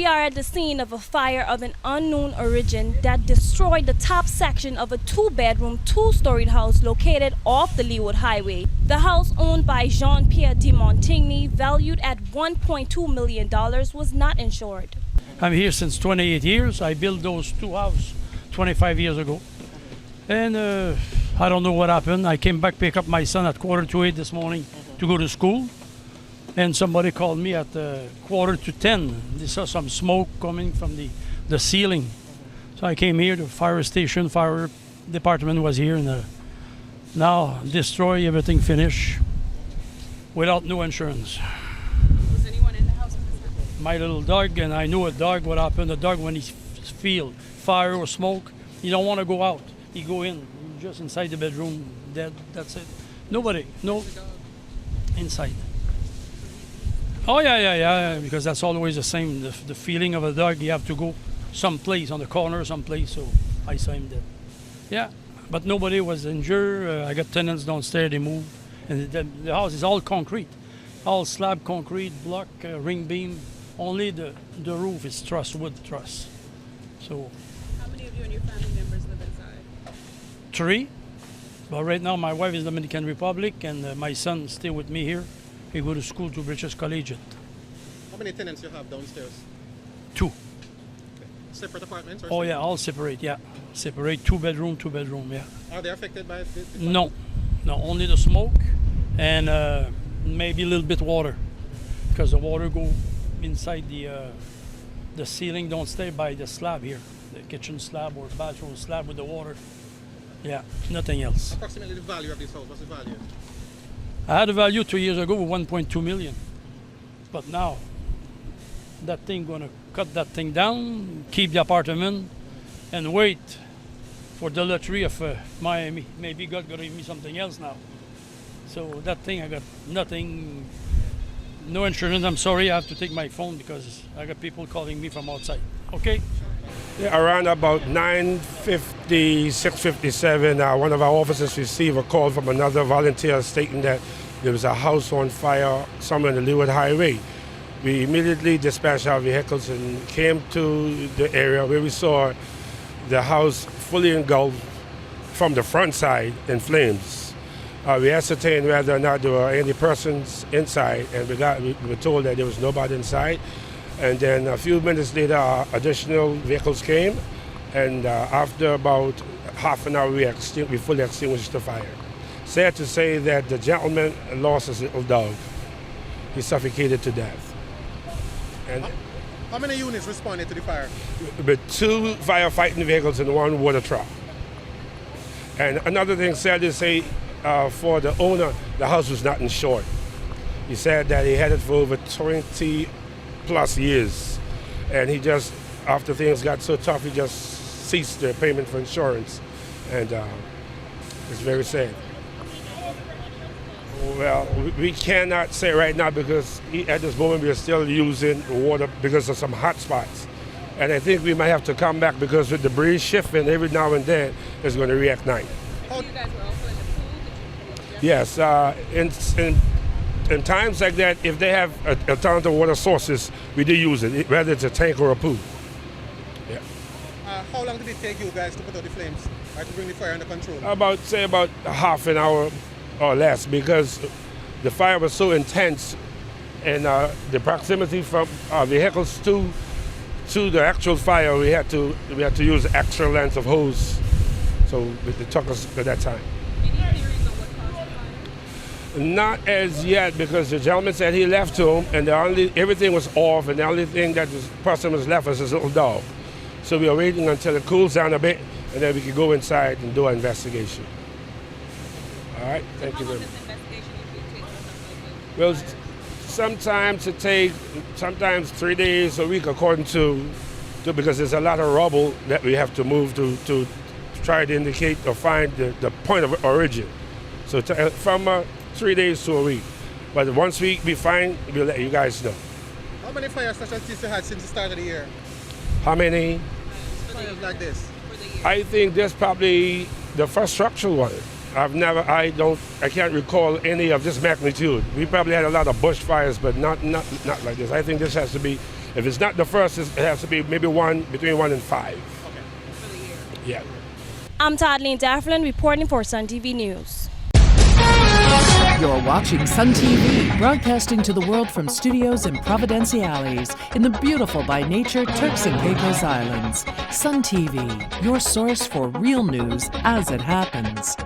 We are at the scene of a fire of an unknown origin that destroyed the top section of a two-bedroom, two-storied house located off the Leawood Highway. The house, owned by Jean-Pierre de Montigny, valued at $1.2 million, was not insured. I'm here since 28 years. I built those two houses 25 years ago. And I don't know what happened. I came back, pick up my son at 7:45 this morning to go to school. And somebody called me at 9:45. They saw some smoke coming from the ceiling. So I came here, the fire station, fire department was here, and now destroy everything, finish, without no insurance. Was anyone in the house when this happened? My little dog, and I knew a dog, what happened. The dog, when he feel fire or smoke, he don't want to go out. He go in, just inside the bedroom, dead, that's it. Nobody, no, inside. Oh yeah, because that's always the same. The feeling of a dog, you have to go someplace, on the corner someplace, so I saw him dead. Yeah, but nobody was injured. I got tenants downstairs, they moved. And the house is all concrete, all slab concrete, block, ring beam. Only the roof is truss, wood truss. So. How many of you and your family members live inside? 3. But right now my wife is Dominican Republic, and my son stay with me here. We go to school to British Collegiate. How many tenants you have downstairs? 2. Okay. Separate apartments? Or Oh yeah, all separate, yeah. Separate, 2 bedroom, yeah. Are they affected by the No, only the smoke and maybe a little bit water. Because the water go inside the ceiling, don't stay by the slab here. The kitchen slab or bathroom slab with the water. Yeah, nothing else. Approximately the value of this house, what's the value? I had a value 2 years ago of 1.2 million. But now, that thing gonna cut that thing down, keep the apartment, and wait for the lottery of Miami. Maybe God gonna give me something else now. So that thing, I got nothing, no insurance. I'm sorry, I have to take my phone because I got people calling me from outside. Okay? Yeah, around about 9:50, 6:57, one of our officers received a call from another volunteer stating that there was a house on fire somewhere in the Leawood Highway. We immediately dispatched our vehicles and came to the area where we saw the house fully engulfed from the front side in flames. We ascertained whether or not there were any persons inside, and we were told that there was nobody inside. And then a few minutes later, additional vehicles came, and after about half an hour, we fully extinguished the fire. Sad to say that the gentleman lost his little dog. He suffocated to death. And how many units responded to the fire? with 2 firefighting vehicles and 1 water truck. And another thing, sad to say, for the owner, the house was not insured. He said that he had it for over 20+ years, and he just, after things got so tough, he just ceased the payment for insurance, and it's very sad. Well, we cannot say right now because at this moment we are still using water because of some hot spots, and I think we might have to come back because with the breeze shifting every now and then, it's going to reignite. So you guys were also in the pool? Yes, in times like that, if they have alternative water sources, we do use it, whether it's a tank or a pool. Yeah. How long did it take you guys to put out the flames, or to bring the fire under control? About half an hour or less, because the fire was so intense, and the proximity from our vehicles to the actual fire, we had to use extra length of hose, so it took us at that time. Not as yet, because the gentleman said he left home and everything was off, and the only thing that the person was left was his little dog. So we are waiting until it cools down a bit, and then we can go inside and do our investigation. All right, thank you very much. Well, sometimes it takes 3 days, a week, according to because there's a lot of rubble that we have to move to try to indicate or find the point of origin. So from 3 days to a week. But once we find, we'll let you guys know. How many fires such as this you had since the start of the year? How many? Fires like this? I think this probably the first structural one. I can't recall any of this magnitude. We probably had a lot of bush fires, but not like this. I think this has to be If it's not the first, it has to be maybe between 1 and 5. For the year? Yeah. I'm Tadleen Dafflin reporting for Sun TV News. You're watching Sun TV, broadcasting to the world from studios in Providenciales, in the beautiful by nature Turks and Caicos Islands. Sun TV, your source for real news as it happens.